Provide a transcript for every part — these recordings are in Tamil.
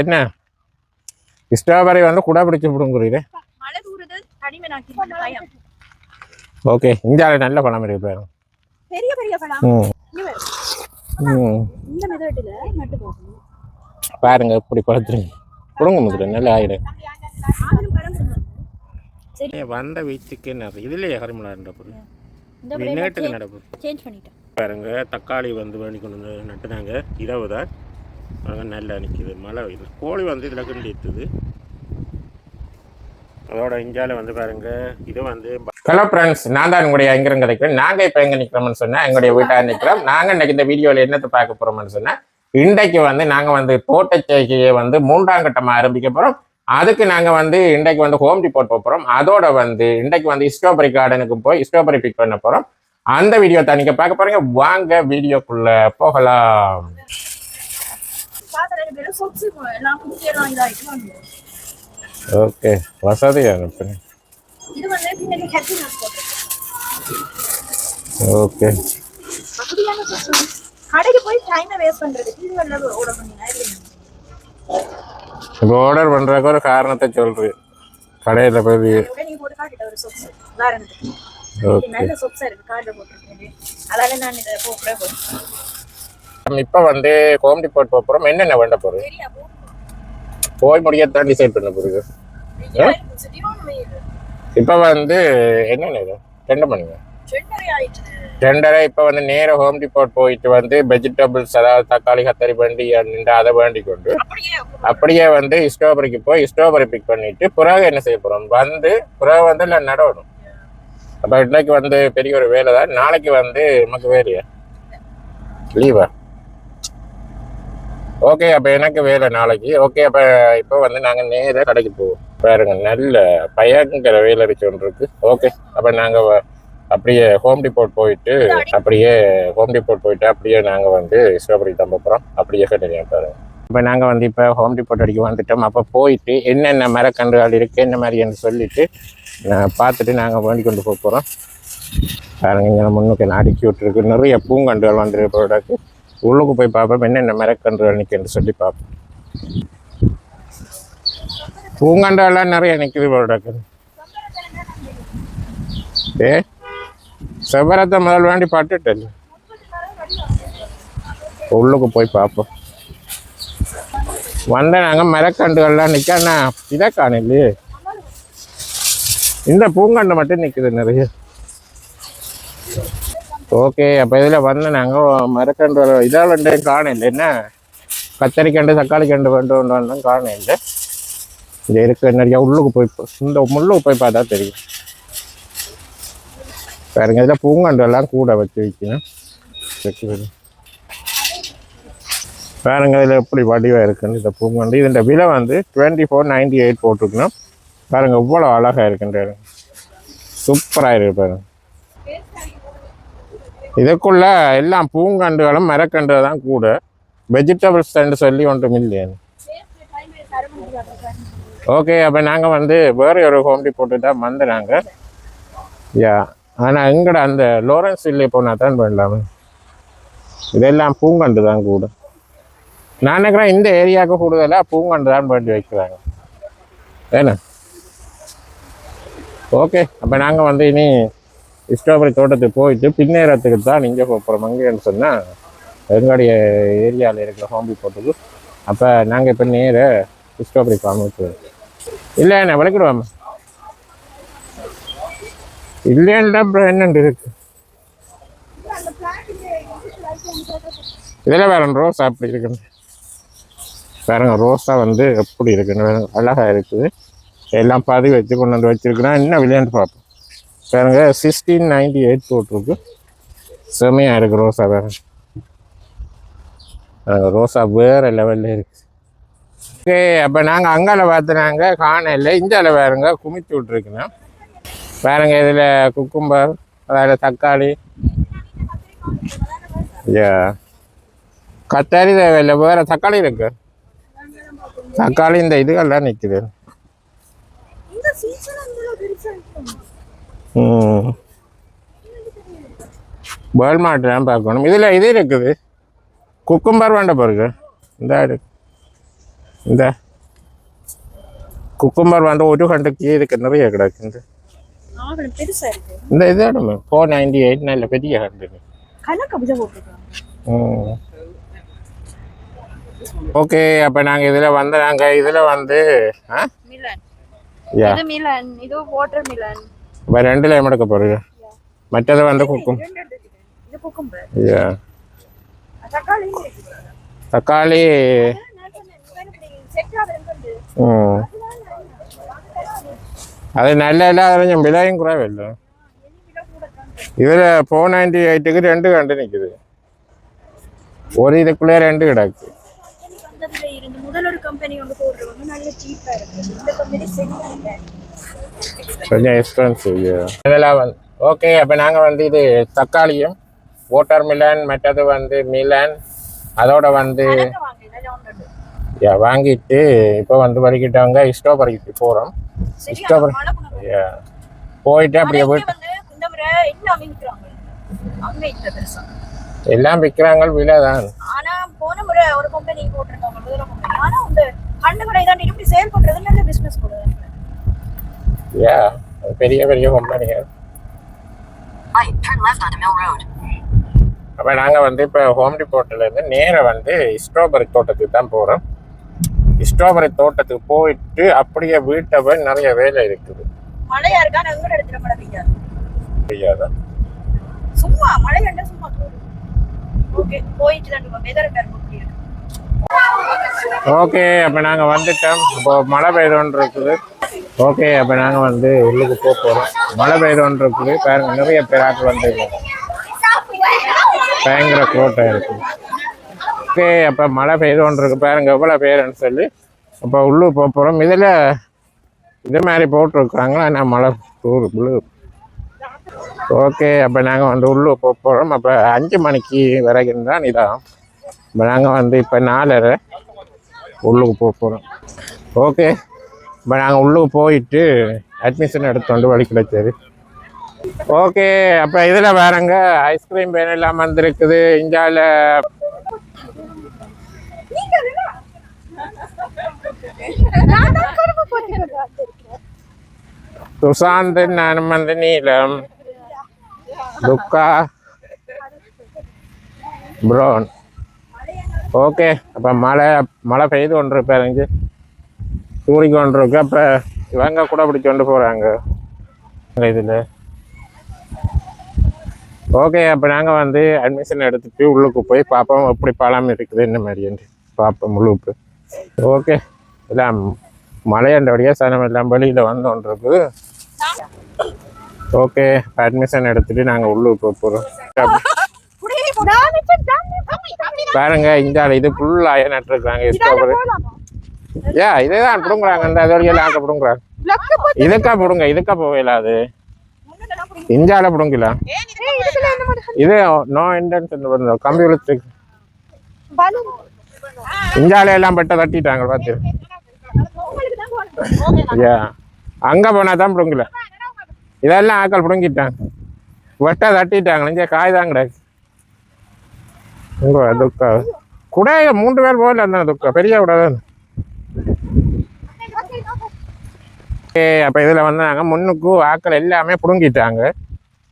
என்ன ஸ்ட்ராபெரி வந்து கூட பிடிச்சி விடுங்குறீங்க. ஓகே, இந்தியாவில் நல்ல பழம் இருக்கு பாருங்க. பெரிய பெரிய பழம். இந்த மெத்தட்ல நட்டு போடுங்க. பாருங்க இப்படி பழத்துறீங்க. புடுங்க முதல்ல நல்ல ஆயிடும். சரி வந்த வீட்டுக்கு என்ன இதுலயே ஹரிமலான்ற பொருள். இந்த நேட்டுக்கு நடப்பு சேஞ்ச் பண்ணிட்டேன். பாருங்க தக்காளி வந்து வேண்டி கொண்டு வந்து நட்டுனாங்க. இரவு தான் நல்லா நிற்கிது. மழை இது கோழி வந்து இதில் கிண்டிட்டுது. அதோட இந்தியாவில் வந்து பாருங்க இது வந்து ஹலோ ஃப்ரெண்ட்ஸ், நான் தான் உங்களுடைய எங்கிருந்து கிடைக்கிறேன். நாங்கள் இப்போ எங்கே நிற்கிறோம்னு சொன்னால் எங்களுடைய வீட்டாக நிற்கிறோம். நாங்கள் இன்றைக்கி இந்த வீடியோவில் என்னத்தை பார்க்க போகிறோம்னு சொன்னால் இன்றைக்கு வந்து நாங்கள் வந்து தோட்டச்சேரியை வந்து 3ஆம் கட்டமாக ஆரம்பிக்க போகிறோம். அதுக்கு நாங்கள் வந்து இன்றைக்கு வந்து ஹோம் டிப்போர்ட் போகிறோம். அதோட வந்து இன்றைக்கு வந்து ஸ்ட்ராபெரி கார்டனுக்கு போய் ஸ்ட்ராபெரி பிக் பண்ண போகிறோம். அந்த வீடியோ தான் நீங்கள் பார்க்க போகிறீங்க. வாங்க வீடியோக்குள்ளே போகலாம். ஓகே, வசதியாக இருப்பேன். ஓகே, கடைக்கு போய் டைம் வேஸ்ட் பண்றது இப்போ ஆர்டர் பண்றதுக்கு ஒரு காரணத்தை சொல்றது. கடையில போய் இப்ப வந்து ஹோம் டிப்போர்ட் போறோம். என்னென்ன வேண்ட போறது போய் முடியத்தான் டிசைட் பண்ண போறது. இப்ப வந்து என்னென்ன 2 மணிங்க 2:30. இப்போ வந்து நேர ஹோம் டிப்போர்ட் போயிட்டு வந்து வெஜிடபிள்ஸ் அதாவது தக்காளி கத்தரி வண்டி அதை வேண்டி கொண்டு அப்படியே வந்து ஸ்ட்ராபெரிக்கு போய் ஸ்ட்ராபெரி பிக் பண்ணிட்டு பிறகு என்ன செய்ய போறோம் வந்து பிறகு வந்து இல்லை நடணும். அப்போ இன்னைக்கு வந்து பெரிய ஒரு வேலை தான். நாளைக்கு வந்து நமக்கு வேலையா லீவா? ஓகே, அப்போ எனக்கு வேலை நாளைக்கு. ஓகே, அப்போ இப்போ வந்து நாங்கள் நேராக கடைக்கு போவோம். பாருங்க நல்ல பயங்கர வேலை அடிச்சு ஒன்று இருக்கு. ஓகே, அப்போ நாங்கள் அப்படியே ஹோம் டிப்போர்ட் போயிட்டு அப்படியே நாங்கள் வந்து ஸ்ட்ராபெரி தம்ப போகிறோம். அப்படியே கண்டினியூ பாருங்க. இப்போ நாங்கள் வந்து இப்போ ஹோம் டிப்போர்ட் அடிக்க வந்துட்டோம். அப்போ போயிட்டு என்னென்ன மரக்கன்றுகள் இருக்குது என்ன மாதிரின்னு சொல்லிட்டு பார்த்துட்டு நாங்கள் வேண்டி கொண்டு போக போகிறோம். பாருங்க இங்கே முன்னுக்கு அடுக்கி விட்டுருக்கு. நிறைய பூங்கன்றுகள் வந்துருக்கு. உள்ளுக்கு போய் பார்ப்போம் என்னென்ன மரக்கன்றுகள் நிற்குன்னு சொல்லி பார்ப்போம். பூங்கன்றுகள்லாம் நிறைய நிற்குது போடாக்கு. செவ்வரத்தை முதல் வேண்டி பட்டுட்டு உள்ளுக்கு போய் பார்ப்போம். வந்த நாங்கள் மரக்கன்றுகள்லாம் நிற்கண்ணா இதை காணலையே. இந்த பூங்கண்டு மட்டும் நிற்குது நிறைய. ஓகே, அப்போ இதில் வந்து நாங்கள் மரக்கன்று இதால் ரெண்டு காணல. என்ன கத்தரிக்கண்டு தக்காளி கண்டு வேண்டும் காணல. இங்கே இருக்க நிறைய உள்ளுக்கு போய் இந்த முள்ளுக்கு போய் பார்த்தா தெரியும். பாருங்க இதில் பூங்கண்டு எல்லாம் கூட வச்சு வைக்கணும். பாருங்க இதில் எப்படி வடிவாக இருக்குன்னு இந்த பூங்கண்டு. இதோட விலை வந்து 24.98 போட்டிருக்கணும். பாருங்க இவ்வளோ அழகாக இருக்குன்றாரு. சூப்பராக இருக்கு பாருங்க. இதுக்குள்ள எல்லாம் பூங்கண்டுகளும் மரக்கண்டுகள் தான் கூட. வெஜிடபிள்ஸ் சொல்லி ஒன்றும் இல்லையா? ஓகே, அப்போ நாங்கள் வந்து வேறு ஒரு ஹோம் டிப்போர்ட் தான் வந்துடுறாங்க. யா, ஆனால் எங்கட அந்த லோரன்ஸ் இல்லை போனால் தான் பண்ணலாமே. இதெல்லாம் பூங்கண்டு தான் கூட. நான் நினைக்கிறேன் இந்த ஏரியாவுக்கு கூடுதலாக பூங்கண்டு தான் பண்ணி வைக்கிறாங்க. ஏன்னா ஓகே, அப்போ நாங்கள் வந்து இனி ஸ்ட்ராபெரி தோட்டத்துக்கு போயிட்டு பின்னேறத்துக்கு தான் இங்கே போகிறோம். அங்கேன்னு சொன்னால் எங்களுடைய ஏரியாவில் இருக்கிற ஹோம் டிப்போர்ட்டுக்கு. அப்போ நாங்கள் இப்போ நேர ஸ்ட்ராபெரி ஃபார்ம் வச்சுருவோம். இல்லை என்ன விளக்கிடுவாமா இல்லைன்னா அப்புறம் என்னென்று இருக்கு. இதில் வேற ரோஸா அப்படி இருக்குன்னு பாருங்க. ரோஸா வந்து எப்படி இருக்குன்னு வேற அழகாக இருக்குது. எல்லாம் பதிவு வச்சு கொண்டு வந்து வச்சுருக்குன்னா என்ன விளையாண்டு பார்ப்போம். பாருங்க 1698 போட்டிருக்கு. செம்மையாக இருக்குது ரோஸா. வேறு ரோஸா வேறு லெவலில் இருக்குது. ஓகே, அப்போ நாங்கள் அங்கால பார்த்துனாங்க காணல. இந்தியாவில் வேறுங்க குமித்து விட்ருக்குண்ணா. பாருங்க இதில் குக்கும்பர் அதில் தக்காளி கத்தாரி தேவையில்லை. வேறு தக்காளி இருக்கு. தக்காளி இந்த இதுகள்லாம் நிற்குது. வேல்மார்ட் தான் பார்க்கணும். இதில் இது இருக்குது குக்கும்பர் வேண்ட பாருங்க. இந்த இருக்கு இந்த குக்கும்பர் வந்து ஒரு கண்டுக்கு இதுக்கு நிறைய கிடக்குது. இந்த இதாடுமே 498 நல்ல பெரிய கண்டு. ஓகே, அப்போ நாங்கள் இதில் வந்து இப்போ ரெண்டுல எடுக்க போகிறீங்க. மற்றது வந்து தக்காளி. அது நல்ல கொஞ்சம் விலையும் குறைவே இல்லை. இதில் 498க்கு 2 கண்டு நிற்குது. ஒரு இதுக்குள்ளே 2 கிடக்கு. கொஞ்சம் எக்ஸ்பென்சிவ் இதெல்லாம் வந்து. ஓகே, அப்போ நாங்கள் வந்து இது தக்காளியும் வாட்டர் மிலன், மற்றது வந்து மிலன், அதோட வந்து வாங்கிட்டு இப்போ வந்து வரைக்கிட்டவங்க ஸ்ட்ராபெரிக்கு போகிறோம். ஸ்ட்ராபெரி போயிட்டு அப்படியே போயிட்டு எல்லாம் விற்கிறாங்க, விலை தான். பெரிய பெரிய கம்பெனிகள். அப்போ நாங்கள் வந்து இப்போ ஹோம் டிபோர்ட்லேருந்து நேராக வந்து ஸ்ட்ராபெரி தோட்டத்துக்கு தான் போகிறோம். ஸ்ட்ராபெரி தோட்டத்துக்கு போயிட்டு அப்படியே வீட்டை போய் நிறைய வேலை இருக்குது. ஓகே, அப்போ நாங்கள் வந்துட்டோம். இப்போ மழை பெய்தோன்னு இருக்குது. ஓகே, அப்போ நாங்கள் வந்து உள்ளுக்கு போகிறோம். மழை பெய்தோன்னு இருக்குது. பாருங்க, நிறைய பேராட்டு வந்து பயங்கர க்ரோட்டாக இருக்குது. ஓகே, அப்போ மழை பெய்தோன்னு இருக்கு. பாருங்க எவ்வளோ பேருன்னு சொல்லி. அப்போ உள்ளுக்கு போகிறோம். இதில் இது மாதிரி போட்டிருக்காங்களா நான் மழை விழு. ஓகே, அப்போ நாங்கள் வந்து உள்ளுக்கு போகிறோம். அப்போ 5 மணிக்கு வரைக்கும் தான் இதான். இப்போ நாங்கள் வந்து இப்போ 4:30 உள்ளுக்கு போகிறோம். ஓகே, இப்போ நாங்கள் உள்ளுக்கு போயிட்டு அட்மிஷன் எடுத்து வந்து வழி கிடைச்சது. ஓகே, அப்போ இதில் வேறங்க ஐஸ்கிரீம் பேன் எல்லாம் வந்துருக்குது. இந்தியாவில் சுசாந்த், நானும் வந்து நீலம், துக்கா, ப்ரௌன். ஓகே, அப்போ மழை பெய்து கொண்டு பாருங்க, தூரிக்கு கொண்டு இருக்கு. அப்போ இவங்க கூட பிடிச்சி கொண்டு போகிறாங்க இதில். ஓகே, அப்போ நாங்கள் வந்து அட்மிஷன் எடுத்துகிட்டு உள்ளுக்கு போய் பார்ப்போம் எப்படி பழம் இருக்குது என்ன மாதிரின்ட்டு பார்ப்போம் உள்ளுக்கு. ஓகே, எல்லாம் மழையண்டபடியாக சனம் எல்லாம் வெளியில் வந்தோன்றிருக்கு. ஓகே, அட்மிஷன் எடுத்துகிட்டு நாங்கள் உள்ளுக்கு போகிறோம். பாருங்க, இந்த இது ஃபுல்லாக நட்டுருக்குறாங்க ஸ்ட்ராபெரி. இதே தான் பிடுங்குறாங்க. இந்த அதோடையெல்லாம் ஆக்க பிடுங்குறாங்க. இதுக்கா பிடுங்க, இதுக்கா போகல. அது இஞ்சால பிடுங்கலாம். இது நோ இன்டென்ஷன் கம்ப்யூட்டர் இஞ்சால எல்லாம் பெட்ட தட்டிட்டாங்க பார்த்து. அங்க போனா தான் பிடுங்கல. இதெல்லாம் ஆக்கள் பிடுங்கிட்டாங்க, வெட்ட தட்டிட்டாங்க. இங்கே காய் தான் கிடையாது. துக்கா கூட 3 பேர் போகல இருந்தா துக்கா பெரிய கூட. ஓகே, அப்போ இதில் வந்து நாங்கள் முன்னுக்கு ஆக்கள் எல்லாமே பிடுங்கிட்டாங்க.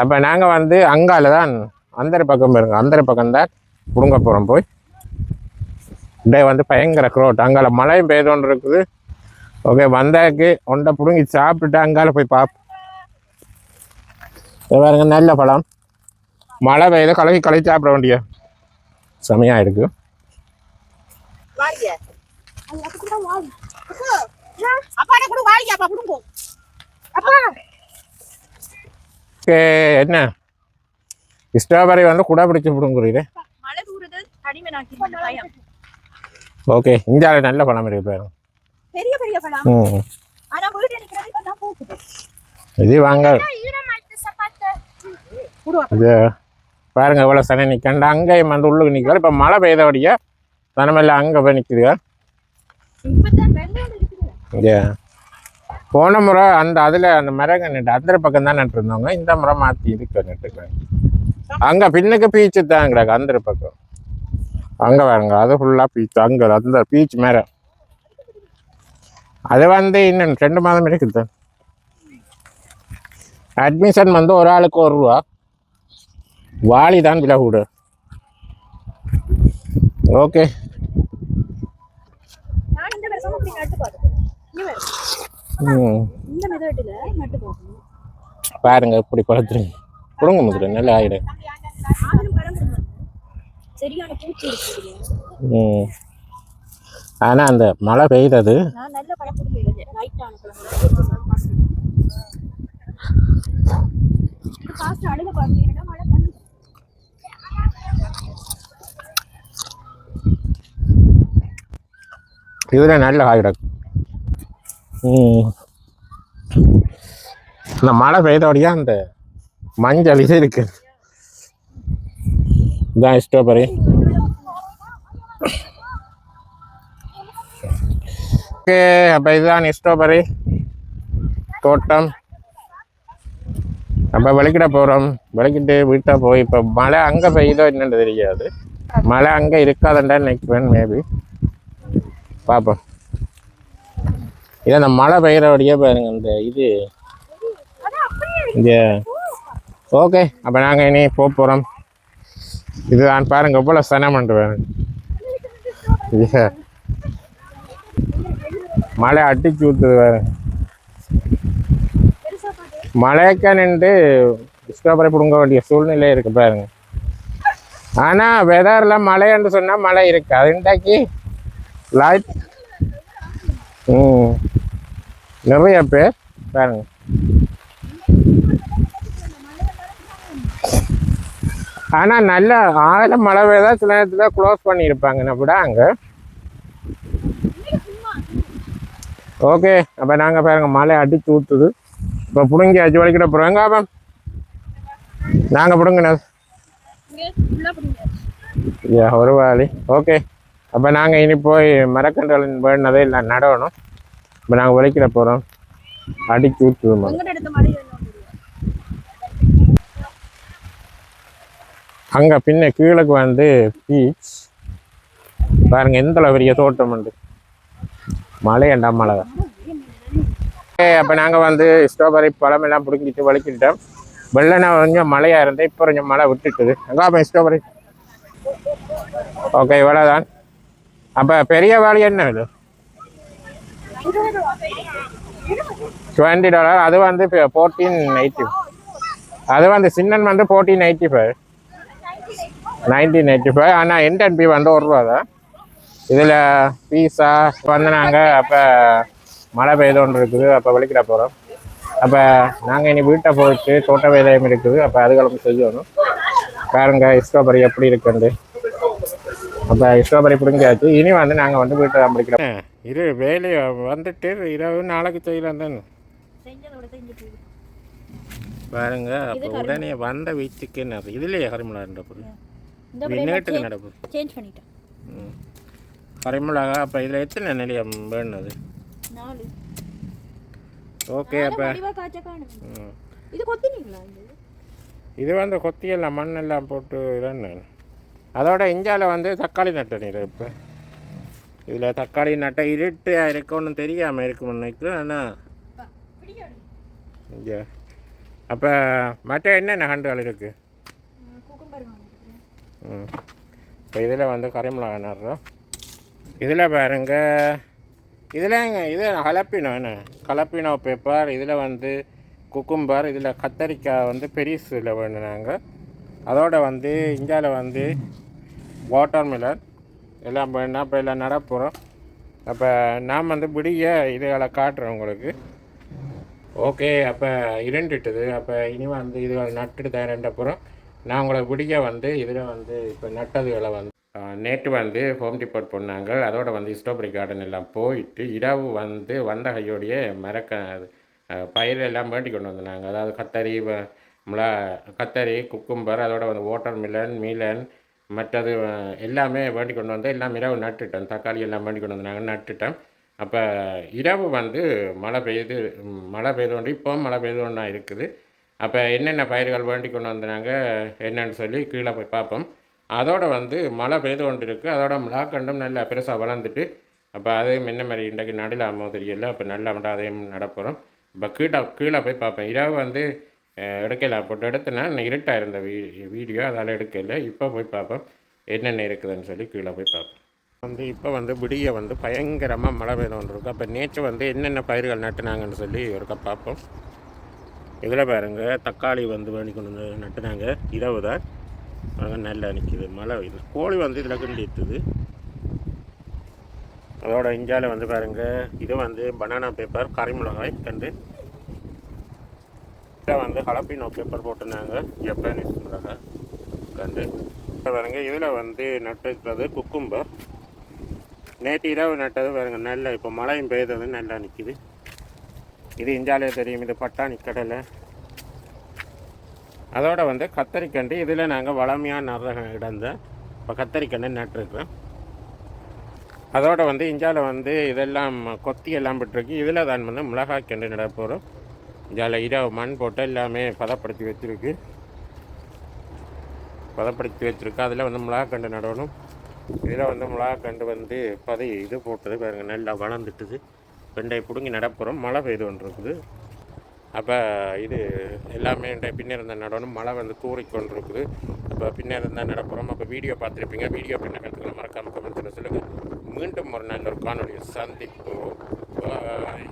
அப்போ நாங்கள் வந்து அங்கால தான் அந்த பக்கம் பாருங்க, அந்த பக்கம் தான் பிடுங்க போகிறோம். போய் டே வந்து பயங்கர க்ரோட். அங்கால மழையும் பெய்தோன்னு இருக்குது. ஓகே, வந்தாக்கு ஒன்றை பிடுங்கி சாப்பிட்டுட்டு அங்கால போய் பார்ப்போம். பாருங்க, நல்ல பழம். மழை பெய்யுது, கலக்கி சாப்பிட வேண்டிய செமையாக இருக்கு. என்ன ஸ்ட்ராபெரி வந்து கூட பிடிச்சி பிடுங்குறீங்க. ஓகே, இந்தியாவில நல்ல பழம் இருக்கு பாருங்க. இது வாங்க, இது பாருங்க எவ்வளோ சனை நிற்கண்டா. அங்கேயும் வந்து உள்ளுக்கு நிற்கிறார். இப்போ மழை பெய்தபடியா சனமெல்லாம் அங்கே போய் நிற்குதுங்க. போன முறை அதில் அந்த மரங்க நட்டு அந்த பக்கம் தான் நட்டுருந்தவங்க. இந்த முறை மாற்றி இதுக்கு நட்டுருக்காங்க. அங்கே பின்னுக்கு பீச்சு தான் கிடக்கு அந்த பக்கம். அங்கே பாருங்க, அது ஃபுல்லாக பீச்சு. அங்கே அந்த பீச் மரம் அது வந்து இன்னும் 2 மாதம் இருக்குது. அட்மிஷன் வந்து ஒரு ஆளுக்கு ₹1. வாலி தான் விலை கூட. ஓகே பாருங்க இப்படி பழத்துருங்க கொடுங்க முதல்ல நல்ல ஆயிடு. ஆனா அந்த மழை பெய்தது இதுல நல்ல ஆயிடும். இந்த மழை பெய்தோடையா அந்த மஞ்சள் இது இருக்கு. இதான் ஸ்ட்ராபெரி. ஓகே அப்போ இதுதான் ஸ்ட்ராபெரி தோட்டம். அப்போ விளக்கிட போகிறோம். விளக்கிட்டு வீட்டை போய் இப்போ மழை அங்கே பெய்யுதோ என்னன்னு தெரியாது. மழை அங்கே இருக்காதுண்டா நினைக்கிறேன். மேபி பார்ப்போம். இதை அந்த மழை பெய்கிறபடியே பாருங்க இந்த இது இங்கே. ஓகே அப்போ நாங்கள் இனி போகிறோம். இதுதான் பாருங்க எவ்வளோ சனம் பண்ணிட்டு பாருங்க. மழை அடிச்சு ஊற்றுது பாருங்க. மழைக்க நின்று ஸ்ட்ராபெரி பிடுங்க வேண்டிய சூழ்நிலை இருக்கு பாருங்க. ஆனால் வெதரில் மழைன்னு சொன்னால் மழை இருக்கு. அது இன்றைக்கு லைட் நிறைய பேர் பாருங்க. ஆனால் நல்ல ஆயிரம் மழை பெய்தா சில நேரத்தில் க்ளோஸ் பண்ணியிருப்பாங்க கூட அங்கே. ஓகே அப்போ நாங்கள் பாருங்க மழை அடிச்சு ஊற்றுது. இப்போ பிடுங்கி அச்சு வலிக்கிட போகிறோங்க. அப்போ நாங்கள் பிடுங்கண்ணா ஒரு வாலி. ஓகே அப்போ நாங்கள் இனி போய் மரக்கன்றுகள் வேணுனதே இல்லை நடணும். இப்போ நாங்கள் வலிக்கிட போகிறோம். அடிச்சு ஊற்றுது. அங்கே பின்ன கீழக்கு வந்து பீச் பாருங்க எந்த பெரிய தோட்டம் உண்டு. மழை ஏண்டா மழை. அப்போ நாங்கள் வந்து ஸ்ட்ராபெரி பழமெல்லாம் பிடிங்கிட்டு வலிக்கிட்டோம். வெள்ளனா கொஞ்சம் மழையாக இருந்தேன். இப்போ கொஞ்சம் மழை விட்டுட்டுது. அங்கே ஸ்ட்ராபெரி. ஓகே இவ்வளோதான். அப்போ பெரிய வாலி என்ன இது $20. அது வந்து 14.80. அது வந்து சின்னன் வந்து 14.85 19.85. ஆனால் NNB வந்து ₹1 தான். இதில் பீஸா வந்து நாங்கள் அப்போ மழை பெய்தோன்னு இருக்குது. அப்போ வெளிக்கிட போகிறோம். அப்போ நாங்கள் இனி வீட்டை போயிட்டு தோட்ட வேலையும் இருக்குது. அப்போ அதுகளும் செய்யணும். பாருங்க ஸ்ட்ராபெரி எப்படி இருக்குண்டு. அப்போ ஸ்ட்ராபெரி பிடிங்காச்சு. இனி வந்து நாங்கள் வந்து வீட்டை தான் பிடிக்கிறோம். இது வேலையை வந்துட்டு இரவு நாளைக்கு செய்யலாம் தானே பாருங்க. அப்போ உடனே வந்த வீச்சுக்கு என்ன இதுலேயே கரிமிளகா நேட்டுக்கு நடப்பு சேஞ்ச் பண்ணிட்டேன். கரிமிளகா அப்போ இதில் எத்தனை நிலையம் வேணுது? ஓகே அப்போ இது வந்து கொத்தியெல்லாம் மண்ணெல்லாம் போட்டு இதானே. அதோட இஞ்சால வந்து தக்காளி நட்டை நீர். இப்போ இதில் தக்காளி நட்டை இருட்டு இருக்கணும் தெரியாமல் இருக்கும் நினைக்கிறேன். ஆனால் இங்கே அப்போ மற்ற என்னென்ன ஹண்டுகள் இருக்குது? இப்போ இதில் வந்து கரிமிளகா நடுறோம். இதில் பாருங்க இதில் இது கலப்பினோ என்ன கலப்பினோ பேப்பர். இதில் வந்து குக்கும்பர். இதில் கத்தரிக்காய் வந்து பெரிசில் வேணும் நாங்கள். அதோட வந்து இந்தியாவில் வந்து வாட்டர் மிலன் எல்லாம் வேணும். அப்போ எல்லாம் நடப்புகிறோம். அப்போ நாம் வந்து விடிய இதுகளை காட்டுறோம் உங்களுக்கு. ஓகே அப்போ இருண்டுட்டுது. அப்போ இனி வந்து இதுகள் நட்டுட்டு தயாரின்றப்புறம் நான் உங்களை விடிய வந்து இதில் வந்து இப்போ நட்டதுகளை வந்து நேற்று வந்து ஹோம் டிப்போர்ட் பண்ணாங்க. அதோட வந்து ஸ்ட்ராபெரி கார்டன் எல்லாம் போயிட்டு இரவு வந்து வந்த கையோடைய பயிர் எல்லாம் வேண்டி கொண்டு வந்தாங்க. அதாவது கத்தரி குக்கும்பர் அதோட வந்து வாட்டர் மீலன் மற்றது எல்லாமே வேண்டி கொண்டு வந்து எல்லாம் இரவு நட்டுட்டேன். தக்காளி எல்லாம் வேண்டி கொண்டு வந்தாங்க நட்டுட்டேன். அப்போ இரவு வந்து மழை பெய்து இப்போ மழை பெய்து ஒன்றா இருக்குது. அப்போ என்னென்ன பயிர்கள் வேண்டி கொண்டு வந்தாங்க என்னன்னு சொல்லி கீழே போய் பார்ப்போம். அதோட வந்து மழை பெய்து கொண்டு இருக்குது. அதோட மிளகாக்கண்டும் நல்லா பெருசாக வளர்ந்துட்டு அப்போ அதையும் என்ன மாதிரி இன்றைக்கு நடலாமோ தெரியல. அப்போ நல்லாமட்டா அதையும் நடப்புறோம். இப்போ கீழே போய் பார்ப்பேன். இரவு வந்து எடுக்கல போட்டு எடுத்தேன்னா இருட்டாக இருந்த வீடியோ அதால் எடுக்கல. இப்போ போய் பார்ப்போம் என்னென்ன இருக்குதுன்னு சொல்லி கீழே போய் பார்ப்போம். வந்து இப்போ வந்து விடிய வந்து பயங்கரமாக மழை பெய்து ஒன்று இருக்கும். அப்போ நேற்று வந்து என்னென்ன பயிர்கள் நட்டுனாங்கன்னு சொல்லி ஒருக்கா பார்ப்போம். இதில் பாருங்க தக்காளி வந்து வேண்டி கொண்டு வந்து நட்டுனாங்க. இரவு தான் நல்லா நிற்கிது மழை பெய்யுது. கோழி வந்து இதில் கிண்டிட்டுது. அதோட இஞ்சால வந்து பாருங்க இது வந்து பனானா பேப்பர் கறிமிளகாய் கண்டு இதில் வந்து ஹலப்பினோ பேப்பர் போட்டுருந்தாங்க. ஜப்பானீஸ் மிளகாய் கண்டு பாருங்க. இதில் வந்து நட்டுக்கிறது குக்கும்பர். நேற்று இரவு நட்டது பாருங்க நல்லா இப்போ மழையும் பெய்தது நல்லா நிற்கிது. இது இஞ்சாலே தெரியும். இது பட்டாணி கடலை. அதோட வந்து கத்தரிக்கண்டு இதில் நாங்கள் வளமையாக நடுற இடந்தேன். இப்போ கத்தரிக்கண்டு நட்டுருக்குறோம். அதோட வந்து இஞ்சால வந்து இதெல்லாம் கொத்தி எல்லாம் விட்டுருக்கு. இதில் தான் வந்து மிளகாய் கண்டு நட போகிறோம். இஞ்சால இரவு மண் போட்டு எல்லாமே பதப்படுத்தி வச்சுருக்கு. அதில் வந்து மிளகாய் கண்டு நடணும். இதில் வந்து மிளகாய் கண்டு வந்து இது போட்டது பாருங்கள் நல்லா வளர்ந்துட்டுது. வெண்டை பிடுங்கி நடப்புறோம். மழை பெய்து கொண்டு இருக்குது. அப்போ இது எல்லாமே பின்னர் இருந்தால் நடணும். மழை வந்து தூறிக்கொண்டு இருக்குது. அப்போ பின்னர் இருந்தால் நடப்புறோம். அப்போ வீடியோ பார்த்துருப்பீங்க. வீடியோ பின்ன கருத்துக்களை மறக்காமல் கமெண்ட்ஸில் சொல்லுங்கள். மீண்டும் ஒரு நல்ல ஒரு காணொலியை சந்திப்போம். பாய்.